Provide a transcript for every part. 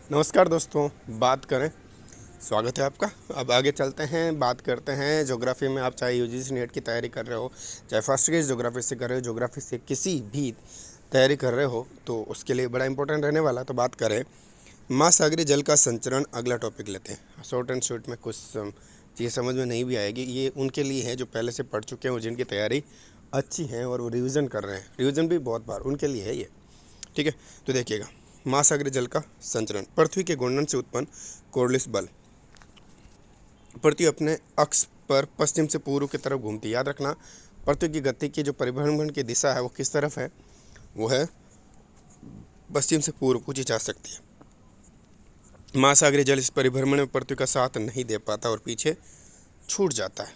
नमस्कार दोस्तों, बात करें। स्वागत है आपका। अब आगे चलते हैं, बात करते हैं ज्योग्राफी में। आप चाहे यूजीसी नेट की तैयारी कर रहे हो, चाहे फर्स्ट ग्रेड ज्योग्राफी से कर रहे हो, ज्योग्राफी से किसी भी तैयारी कर रहे हो, तो उसके लिए बड़ा इंपॉर्टेंट रहने वाला। तो बात करें महासागरीय जल का संचरण, अगला टॉपिक लेते हैं। शॉर्ट एंड स्वीट में कुछ चीज़ समझ में नहीं भी आएगी। ये उनके लिए है जो पहले से पढ़ चुके हैं और जिनकी तैयारी अच्छी है और वो रिवीजन कर रहे हैं, रिवीजन भी बहुत बार, उनके लिए है ये। ठीक है, तो देखिएगा, महासागरीय जल का संचरण। पृथ्वी के घूर्णन से उत्पन्न कोर्लिस बल। पृथ्वी अपने अक्ष पर पश्चिम से पूर्व की तरफ घूमती है। याद रखना, पृथ्वी की गति की जो परिभ्रमण की दिशा है वो किस तरफ है? वो है पश्चिम से पूर्व, पूछी जा सकती है। महासागरीय जल इस परिभ्रमण में पृथ्वी का साथ नहीं दे पाता और पीछे छूट जाता है,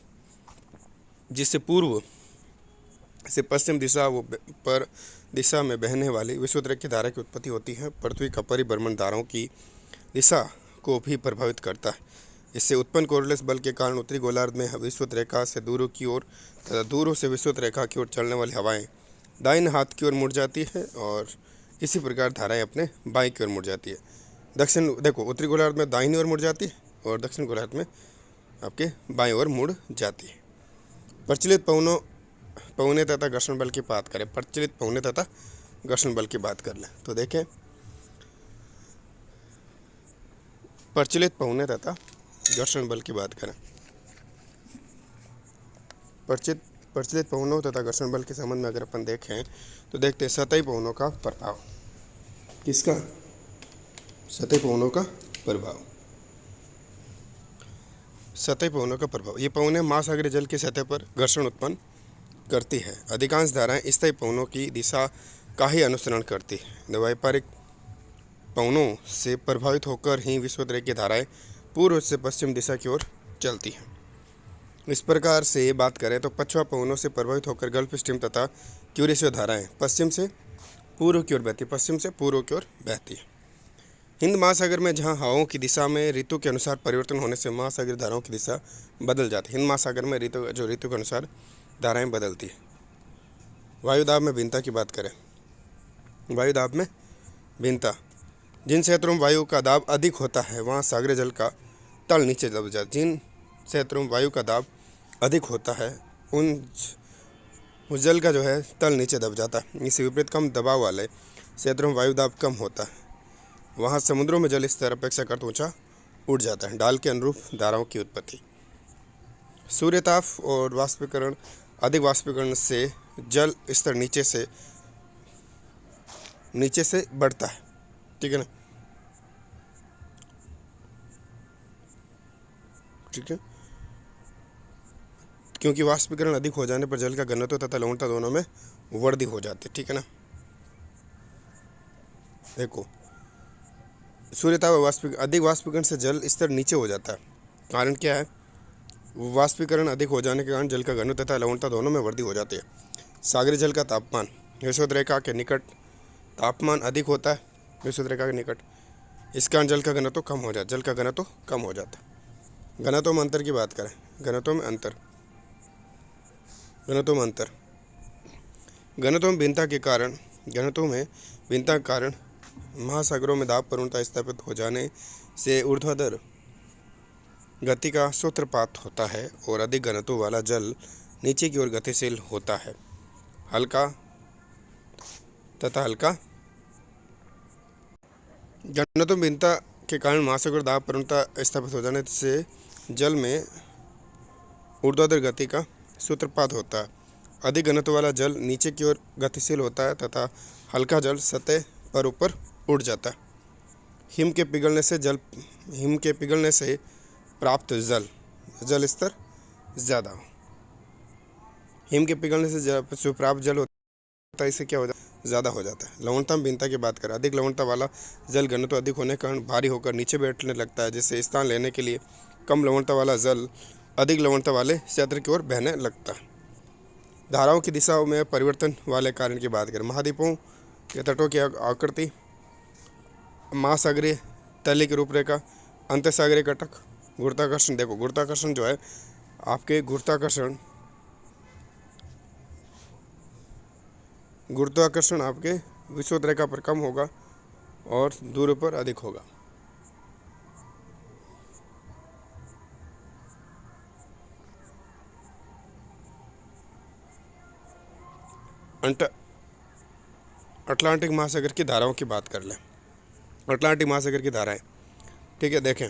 जिससे पूर्व से पश्चिम दिशा पर दिशा में बहने वाली विषुवत की धारा की उत्पत्ति होती है। पृथ्वी का परिभ्रमण धाराओं की दिशा को भी प्रभावित करता है। इससे उत्पन्न कोर्लिस बल के कारण उत्तरी गोलार्ध में विषुवत रेखा से दूरों की ओर तथा दूरों से विषुवत रेखा की ओर चलने वाली हवाएं दाहिने हाथ की ओर मुड़ जाती है और इसी प्रकार धाराएं अपने बाईं की ओर मुड़ जाती है। दक्षिण देखो, उत्तरी गोलार्ध में दाहिनी ओर मुड़ जाती है और दक्षिण गोलार्ध में आपके बाईं ओर मुड़ जाती है। प्रचलित पवने तथा घर्षण बल की बात करें, प्रचलित पवने तथा घर्षण बल की बात कर लें तो देखें, प्रचलित पवने तथा घर्षण बल की बात करें। प्रचलित पवनों तथा घर्षण बल के संबंध में अगर अपन देखें तो देखते हैं सतही पवनों का प्रभाव। किसका? सतही पवनों का प्रभाव। सतही पवनों का प्रभाव, ये पवनें महासागरीय जल की सतह पर घर्षण उत्पन्न करती है। अधिकांश धाराएं स्थायी पवनों की दिशा का ही अनुसरण करती है। व्यापारिक पवनों से प्रभावित होकर ही विषुवत की धाराएं पूर्व से पश्चिम दिशा की ओर चलती हैं। इस प्रकार से बात करें तो पछुआ पवनों से प्रभावित होकर गल्फ स्ट्रीम तथा क्यूरेशियो धाराएं पश्चिम से पूर्व की ओर बहती, पश्चिम से पूर्व की ओर बहती है। हिंद महासागर में जहां हवाओं की दिशा में ऋतु के अनुसार परिवर्तन होने से महासागरीय धाराओं की दिशा बदल जाती है। हिंद महासागर में ऋतु के अनुसार धाराएं बदलती है। वायुदाब में भिन्नता की बात करें, वायुदाब में भिन्नता, जिन क्षेत्रों में वायु का दाब अधिक होता है वहाँ सागरीय जल का तल नीचे दब जाता है। जिन क्षेत्रों में वायु का दाब अधिक होता है उस जल का जो है तल नीचे दब जाता है। इससे विपरीत कम दबाव वाले क्षेत्रों में वायु दाब कम होता है, वहाँ समुद्रों में जल स्तर अपेक्षाकृत ऊंचा उठ जाता है। ढाल के अनुरूप धाराओं की उत्पत्ति। सूर्यताप और वाष्पीकरण, अधिक वाष्पीकरण से जल स्तर नीचे से बढ़ता है। ठीक है ना? ठीक है, क्योंकि वाष्पीकरण अधिक हो जाने पर जल का घनत्व तथा लवणता दोनों में वृद्धि हो जाती है। ठीक है ना? देखो, सूर्यताप और अधिक वाष्पीकरण से जल स्तर नीचे हो जाता है। कारण क्या है? वाष्पीकरण अधिक हो जाने के कारण जल का घनत्व तथा लवणता दोनों में वृद्धि हो जाती है। सागरीय जल का तापमान, विषुवत रेखा के निकट तापमान अधिक होता है, विषुवत रेखा के निकट, इस कारण जल का घनत्व कम हो जाता है, जल का घनत्व कम हो जाता है। घनत्व में अंतर की बात करें, घनत्व में अंतर, घनत्व में अंतर, घनत्व में भिन्नता के कारण, घनत्व में भिन्नता के कारण महासागरों में दाब प्रवणता स्थापित हो जाने से ऊर्ध्वाधर गति का सूत्रपात होता है और अधिक घनत्व वाला जल नीचे की ओर गतिशील होता है। हल्का घनत्व भिन्नता के कारण महासागर दाब प्रवणता स्थापित हो जाने से जल में ऊर्ध्वाधर गति का सूत्रपात होता है। अधिक घनत्व वाला जल नीचे की ओर गतिशील होता है तथा हल्का जल सतह पर ऊपर उड़ जाता है। हिम के पिघलने से प्राप्त जल स्तर ज़्यादा हो। हिम के पिघलने से जो प्राप्त जल होता है, इससे क्या हो जाता है? ज़्यादा हो जाता है। लवणता में भिन्नता की बात करें, अधिक लवणता वाला जल घनत्व अधिक होने के कारण भारी होकर नीचे बैठने लगता है, जिससे स्थान लेने के लिए कम लवणता वाला जल अधिक लवणता वाले क्षेत्र की ओर बहने लगता है। धाराओं की दिशा में परिवर्तन वाले कारण की बात करें, महाद्वीपों के तटों की आकृति, महासागरीय तली की रूपरेखा, अंतःसागरीय कटक, गुरुत्वाकर्षण। देखो, गुरुत्वाकर्षण जो है आपके गुरुत्वाकर्षण आपके विषुवत रेखा पर कम होगा और दूर पर अधिक होगा। अंट अटलांटिक महासागर की धाराओं की बात कर लें। अटलांटिक महासागर की धाराएं, ठीक है, देखें।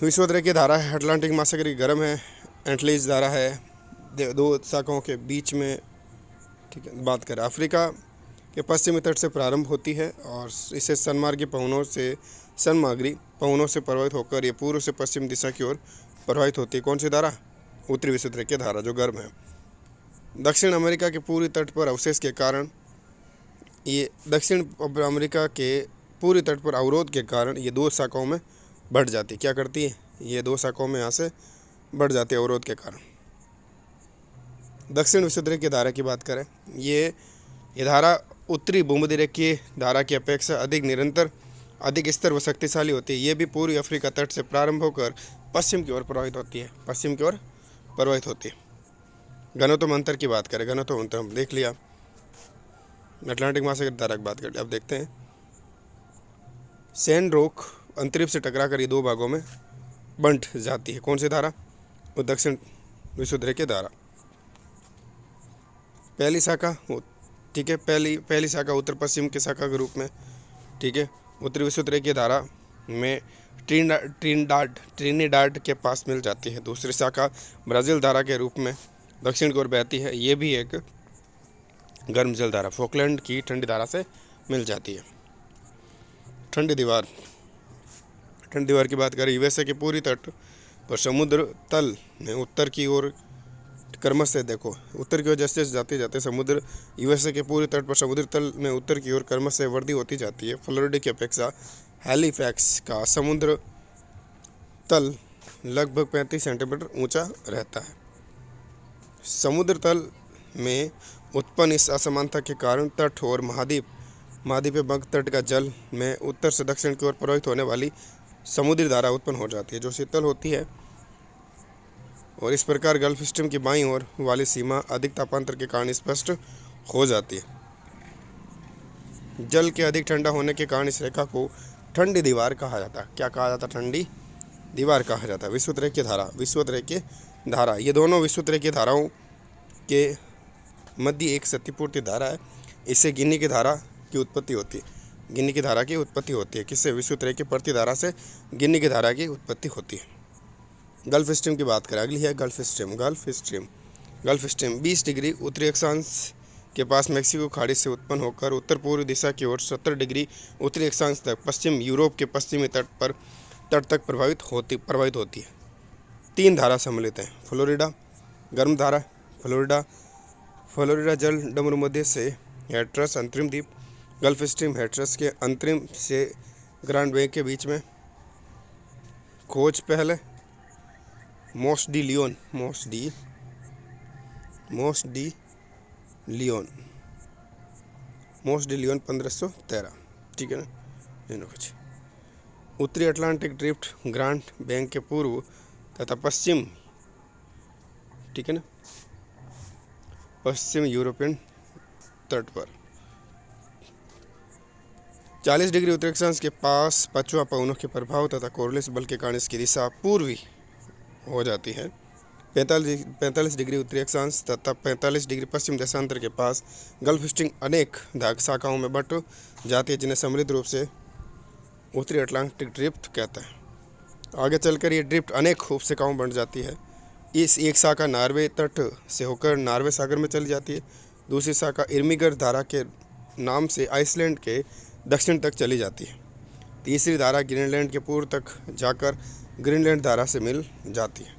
विश्वोत्तरी की धारा है, अटलांटिक महासागर की गर्म है, एंटलीज धारा है, दो शाखाओं के बीच में, ठीक है। बात करें अफ्रीका के पश्चिमी तट से प्रारंभ होती है और इसे सनमार्गी पवनों से प्रभावित होकर ये पूर्व से पश्चिम दिशा की ओर प्रभावित होती है। कौन सी धारा? उत्तरी विश्वोत्तरी की धारा, जो गर्म है। दक्षिण अमेरिका के पूर्वी तट पर अवशेष के कारण ये दक्षिण अमेरिका के पूर्वी तट पर अवरोध के कारण ये दो शाखाओं में बढ़ जाती है। क्या करती है? ये दो शाखाओं में यहाँ से बढ़ जाती है अवरोध के कारण। दक्षिण विश्वोत्तरी की धारा की बात करें, ये धारा उत्तरी भूमध्यरेखीय धारा की अपेक्षा अधिक निरंतर, अधिक स्थिर व शक्तिशाली होती है। ये भी पूर्वी अफ्रीका तट से प्रारंभ होकर पश्चिम की ओर प्रवाहित होती है, पश्चिम की ओर प्रवाहित होती है। घनत्व अंतर की बात करें, घनत्व अंतर हम देख लिया। अटलांटिक महासागर धारा की बात करें, अब देखते हैं। सैंड रॉक अंतरिक्ष से टकराकर ये दो भागों में बंट जाती है। कौन सी धारा? वो दक्षिण विश्वोत्तरी की धारा। पहली शाखा, ठीक है, पहली शाखा उत्तर पश्चिम की शाखा के रूप में, ठीक है। उत्तरी विश्वोत्तरी की धारा में ट्रिनिडाड के पास मिल जाती है। दूसरी शाखा ब्राज़ील धारा के रूप में दक्षिण की ओर बहती है। ये भी एक गर्म जल धारा फॉकलैंड की ठंडी धारा से मिल जाती है। ठंडी दीवार की बात करें, यूएसए के पूर्वी तट पर समुद्र तल में उत्तर की ओर क्रमशः, देखो उत्तर की ओर जैसे जाते जाते समुद्र, यूएसए के पूर्वी तट पर समुद्र तल में उत्तर की ओर क्रमशः वृद्धि होती जाती है। फ्लोरिडा की अपेक्षा हैलिफैक्स का समुद्र तल लगभग 35 सेंटीमीटर ऊंचा रहता है। समुद्र तल में उत्पन्न इस असमानता के कारण तट और महाद्वीपीय बंग तट का जल में उत्तर से दक्षिण की ओर प्रवाहित होने वाली समुद्री धारा उत्पन्न हो जाती है, जो शीतल होती है। और इस प्रकार गल्फ स्ट्रीम की बाईं ओर वाली सीमा अधिक तापांतर के कारण स्पष्ट हो जाती है। जल के अधिक ठंडा होने के कारण इस रेखा को ठंडी दीवार कहा जाता है। क्या कहा जाता है? ठंडी दीवार कहा जाता है। विश्वोत्तरी की धारा, ये दोनों विश्वोत्तरी की धाराओं के मध्य एक क्षतिपूर्ति धारा है। इससे गिनी की धारा की उत्पत्ति होती है। गिनी की धारा की उत्पत्ति होती है। किससे? विश्वोत्तरी की प्रतिधारा से गिनी की धारा की उत्पत्ति होती है। गल्फ स्ट्रीम की बात करें, अगली है गल्फ स्ट्रीम 20 डिग्री उत्तरी अक्षांश के पास मेक्सिको खाड़ी से उत्पन्न होकर उत्तर पूर्व दिशा की ओर 70 डिग्री उत्तरी अक्षांश तक पश्चिम यूरोप के पश्चिमी तट तक प्रवाहित होती है। 3 धारा सम्मिलित हैं। फ्लोरिडा गर्म धारा, फ्लोरिडा जल डमरू मध्य से हैट्रस अंतरिम द्वीप, गल्फ स्ट्रीम हैट्रस के अंतरिम से ग्रांड बैंक के बीच में। खोज पहले मोस डी लियोन 1513, ठीक है ना। कुछ उत्तरी अटलांटिक ड्रिफ्ट ग्रांड बैंक के पूर्व तथा पश्चिम, ठीक है ना, पश्चिम यूरोपियन तट पर 40 डिग्री उत्तरी अक्षांश के पास पछुआ पवनों के प्रभाव तथा कोरलिस बल के कारण इसकी दिशा पूर्वी हो जाती है। 45 डिग्री उत्तरी अक्षांश तथा 45 डिग्री पश्चिम देशांतर के पास गल्फ स्ट्रीम अनेक शाखाओं में बंट जाती है, जिन्हें सम्मिलित रूप से उत्तरी अटलांटिक ड्रिफ्ट कहता है। आगे चलकर ये ड्रिफ्ट अनेक उपशाखाओं में बंट जाती है। इस एक शाखा नॉर्वे तट से होकर नॉर्वे सागर में चली जाती है। दूसरी शाखा इर्मिगर धारा के नाम से आइसलैंड के दक्षिण तक चली जाती है। तीसरी धारा ग्रीनलैंड के पूर्व तक जाकर ग्रीनलैंड धारा से मिल जाती है।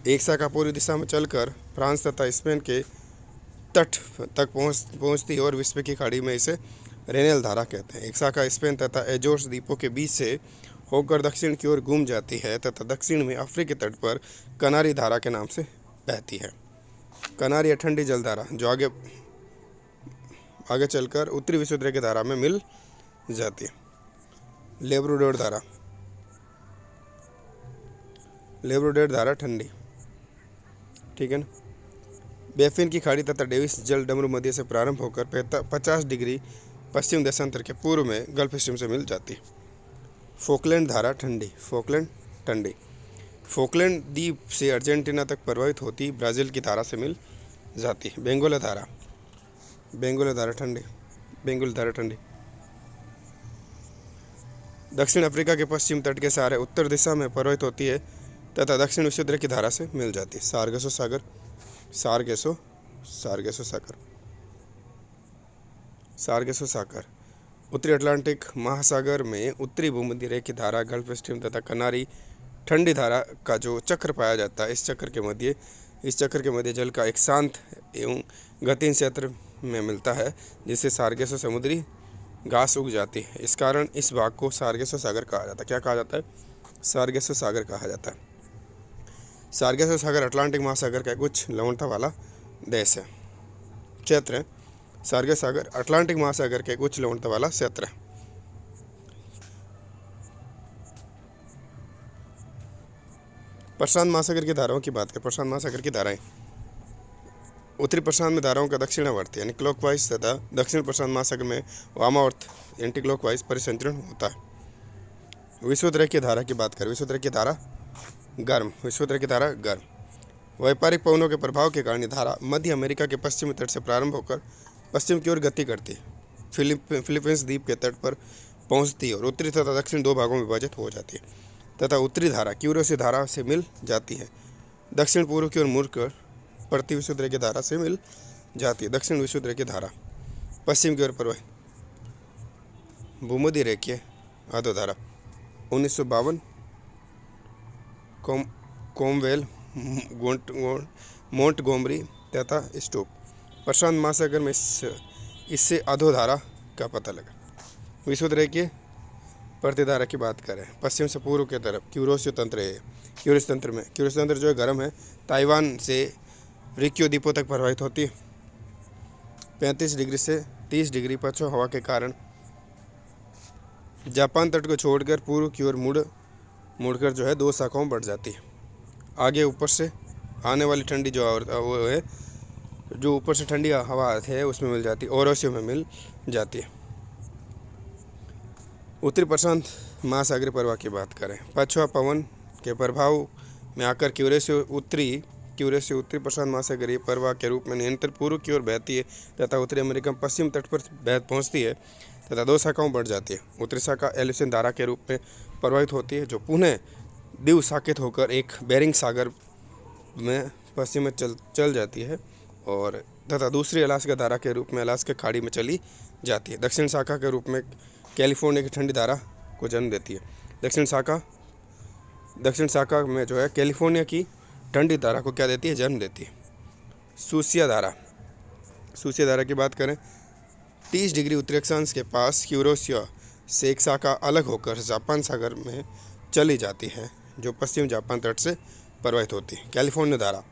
एक शाखा पूर्वी दिशा में चलकर फ्रांस तथा स्पेन के तट तक पहुंचती है और विश्व की खाड़ी में इसे रेनेल धारा कहते हैं। एक शाखा स्पेन तथा एजोर्स द्वीपों के बीच से होकर दक्षिण की ओर घूम जाती है तथा दक्षिण में अफ्रीकी तट पर कनारी धारा के नाम से बहती है। कनारी या ठंडी जल धारा, जो आगे चलकर उत्तरी विश्वोत्तरी की धारा में मिल जाती है। लेब्राडोर धारा ठंडी, ठीक है ना। बैफिन की खाड़ी तथा डेविस जल डमरू मध्य से प्रारंभ होकर 50 डिग्री पश्चिम देशांतर के पूर्व में गल्फ स्ट्रीम से मिल जाती है। फोकलैंड धारा ठंडी, फोकलैंड द्वीप से अर्जेंटीना तक प्रवाहित होती ब्राज़ील की धारा से मिल जाती है। बेंगोला धारा बेंगुल धारा ठंडी, बेंगुल धारा ठंडी। दक्षिण अफ्रीका के पश्चिम तट के सहारे उत्तर दिशा में प्रवाहित होती है तथा दक्षिण विशुद्ध की धारा से मिल जाती है। सारगेसो सागर, सारगेसो सारगेसो सागर, सारगेसो सागर। उत्तरी अटलांटिक महासागर में उत्तरी भूमध्य रेखा की धारा, गल्फ स्ट्रीम तथा कनारी ठंडी धारा का जो चक्र पाया जाता है, इस चक्र के मध्य जल का एक शांत एवं गतिहीन क्षेत्र में मिलता है, जिससे सारगेसो समुद्री घास उग जाती है। इस कारण इस भाग को सारगेसो सागर कहा जाता है। क्या कहा जाता है? सारगेसो सागर कहा जाता है। सारगेसो सागर अटलांटिक महासागर का कुछ लवणता वाला देश है, क्षेत्र है। सारगेसो सागर अटलांटिक महासागर के कुछ लवणता वाला क्षेत्र है। प्रशांत महासागर की धाराओं की बात करें। प्रशांत महासागर की धाराएं उत्तरी प्रशांत में धाराओं का दक्षिणावर्त यानी क्लॉकवाइज तथा दक्षिण प्रशांत महासागर में वामावर्त एंटी क्लॉकवाइज परिसंचरण होता है। विषुवत की धारा की बात करें। विषुवत की धारा गर्म, विषुवत की धारा गर्म। व्यापारिक पवनों के प्रभाव के कारण धारा मध्य अमेरिका के पश्चिमी तट से प्रारंभ होकर पश्चिम की ओर गति करती है, फिलीपींस द्वीप के तट पर पहुंचती है और उत्तरी तथा दक्षिण दो भागों में विभाजित हो जाती है तथा उत्तरी धारा क्यूरोसी धारा से मिल जाती है। दक्षिण पूर्व की ओर मुड़कर प्रति विशुद्ध की धारा से मिल जाती है। दक्षिण विशुद्ध की धारा पश्चिम की ओर प्रवाहित भूमध्य रेखीय अधोधारा 1952 कॉमवेल, मोंटगोमरी तथा स्टोक। प्रशांत महासागर में इससे अधोधारा का पता लगा। विशुद्ध रेखीय प्रतिधारा की बात करें, पश्चिम से पूर्व की तरफ क्यूरोसियो तंत्र है। क्यूरोसियो तंत्र जो है गर्म है, ताइवान से रिक्यो द्वीपों तक प्रभावित होती है। 35 डिग्री से 30 डिग्री पश्चिम हवा के कारण जापान तट को छोड़कर पूर्व की ओर मुड़कर जो है दो शाखाओं बढ़ जाती है। आगे ऊपर से आने वाली ठंडी जो वो है, जो ऊपर से ठंडी हवा है उसमें मिल जाती है, ओरोसियो में मिल जाती है। उत्तरी प्रशांत महासागरीय प्रवाह की बात करें, पछुआ पवन के प्रभाव में आकर क्यूरेसियो उत्तरी प्रशांत महासागरीय प्रवाह के रूप में निरंतर पूर्व की ओर बहती है तथा उत्तरी अमेरिका में पश्चिम तट पर पहुंचती है तथा दो शाखाओं बढ़ जाती है। उत्तरी शाखा एलिसन धारा के रूप में प्रवाहित होती है, जो पुनः द्विशाखित होकर एक बेरिंग सागर में पश्चिम में चल जाती है और तथा दूसरी अलास्का धारा के रूप में अलास्का खाड़ी में चली जाती है। दक्षिण शाखा के रूप में कैलिफोर्निया की ठंडी धारा को जन्म देती है। दक्षिण शाखा में जो है कैलिफोर्निया की ठंडी धारा को क्या देती है? जन्म देती है। सूसिया धारा की बात करें, 30 डिग्री उत्तरी अक्षांश के पास क्यूरोसियो से एक शाखा अलग होकर जापान सागर में चली जाती है, जो पश्चिम जापान तट से प्रवाहित होती है। कैलिफोर्निया धारा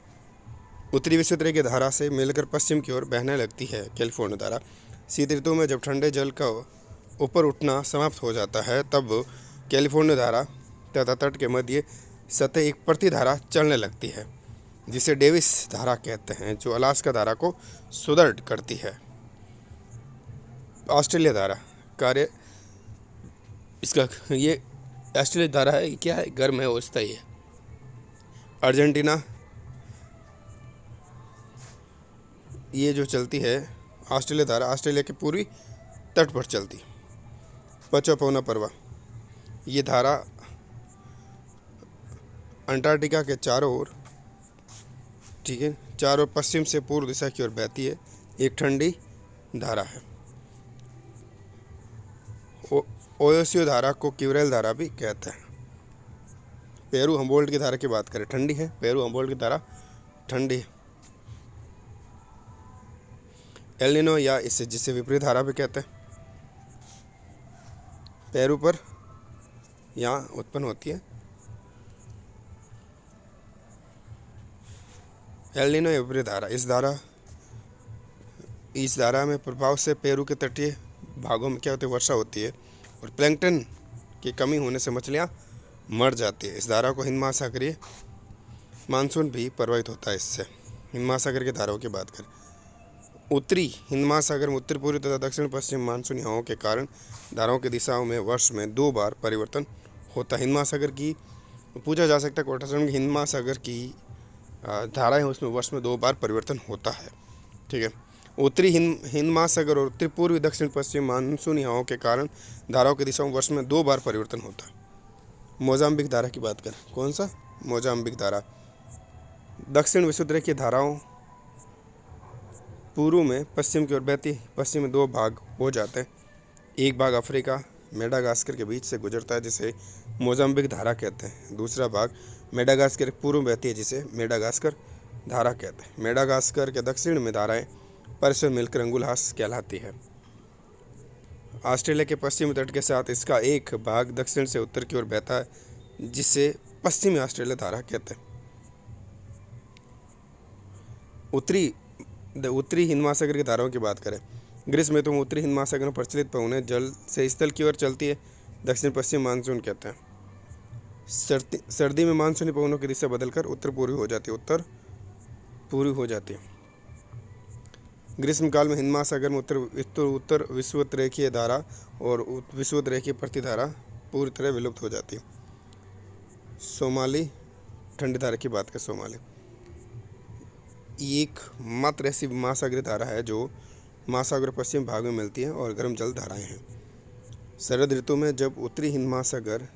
उत्तरी विशुद्ध की धारा से मिलकर पश्चिम की ओर बहने लगती है। कैलिफोर्निया धारा शीत ऋतु में जब ठंडे जल का ऊपर उठना समाप्त हो जाता है, तब कैलिफोर्निया धारा तथा तट के मध्य सतह एक प्रतिधारा चलने लगती है, जिसे डेविस धारा कहते हैं, जो अलास्का धारा को सुदृढ़ करती है। ऑस्ट्रेलिया धारा कार्य इसका ये ऑस्ट्रेलिया धारा है, क्या है? गर्म है, अस्थायी है। अर्जेंटीना ये जो चलती है ऑस्ट्रेलिया धारा, ऑस्ट्रेलिया के पूर्वी तट पर चलती। पछुआ पवना प्रवाह, ये धारा अंटार्कटिका के चारों ओर, ठीक है, चारों ओर पश्चिम से पूर्व दिशा की ओर बहती है, एक ठंडी धारा है। ओयोसियो धारा को क्यूरेल धारा भी कहते हैं। पेरू हम्बोल्ट की धारा की बात करें, ठंडी है। पेरू हम्बोल्ट की धारा ठंडी है। एल नीनो या जिसे विपरीत धारा भी कहते हैं, पेरू पर यहाँ उत्पन्न होती है। एल नीनो या विपरीत धारा, इस धारा में प्रभाव से पेरू के तटीय भागों में क्या होती है? वर्षा होती है और प्लैंकटन की कमी होने से मछलियाँ मर जाती है। इस धारा को हिंद महासागरीय मानसून भी प्रभावित होता है इससे। हिंद महासागर की धाराओं की बात करें, उत्तरी हिंद महासागर में उत्तर पूर्वी तथा दक्षिण पश्चिम मानसूनी हवाओं के कारण धाराओं की दिशाओं में वर्ष में 2 बार परिवर्तन होता है। हिंद महासागर की पूछा जा सकता है क्वेश्चन में, हिंद महासागर की धाराएं हैं उसमें वर्ष में 2 बार परिवर्तन होता है, ठीक है। उत्तरी हिंद महासागर और उत्तरी पूर्वी दक्षिण पश्चिम मानसूनी हवाओं के कारण धाराओं की दिशा में वर्ष में 2 बार परिवर्तन होता है। मोजाम्बिक धारा की बात करें, कौन सा? मोजाम्बिक धारा। दक्षिण विषुवत धाराओं पूर्व में पश्चिम की ओर बहती, पश्चिम में 2 भाग हो जाते हैं। एक भाग अफ्रीका मेडागास्कर के बीच से गुजरता है जिसे मोजाम्बिक धारा कहते हैं। दूसरा भाग मेडागास्कर पूर्व में बहती है जिसे मेडागास्कर धारा कहते हैं। मेडागास्कर के दक्षिण में धाराएं परस्पर मिलकर अंगुलहास कहलाती है। ऑस्ट्रेलिया के पश्चिमी तट के साथ इसका एक भाग दक्षिण से उत्तर की ओर बहता है जिसे पश्चिमी ऑस्ट्रेलिया धारा कहते हैं। उत्तरी हिंद महासागर की धाराओं की बात करें, ग्रीष्म ऋतु में उत्तरी हिंद महासागर में प्रचलित पवनें जल से स्थल की ओर चलती है, दक्षिण पश्चिम मानसून कहते हैं। सर्दी में मानसूनी पवनों की दिशा बदलकर उत्तर पूर्वी हो जाती है। ग्रीष्मकाल में हिंद महासागर में उत्तर विषुवत रेखीय धारा और विषुवत रेखीय प्रतिधारा पूरी तरह विलुप्त हो जाती है। सोमाली ठंडी धारा की बात करें, सोमाली एक मात्र ऐसी महासागरीय धारा है जो महासागर पश्चिम भाग में मिलती है और गर्म जल धाराएं हैं। शरद ऋतु में जब उत्तरी हिंद महासागर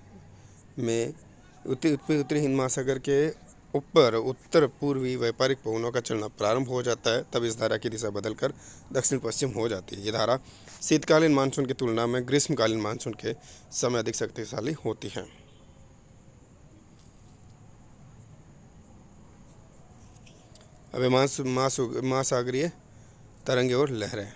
के ऊपर उत्तर पूर्वी व्यापारिक पवनों का चलना प्रारंभ हो जाता है, तब इस धारा की दिशा बदलकर दक्षिण पश्चिम हो जाती है। ये धारा शीतकालीन मानसून की तुलना में ग्रीष्मकालीन मानसून के समय अधिक शक्तिशाली होती है। अब महासागरीय तरंगें और लहरें।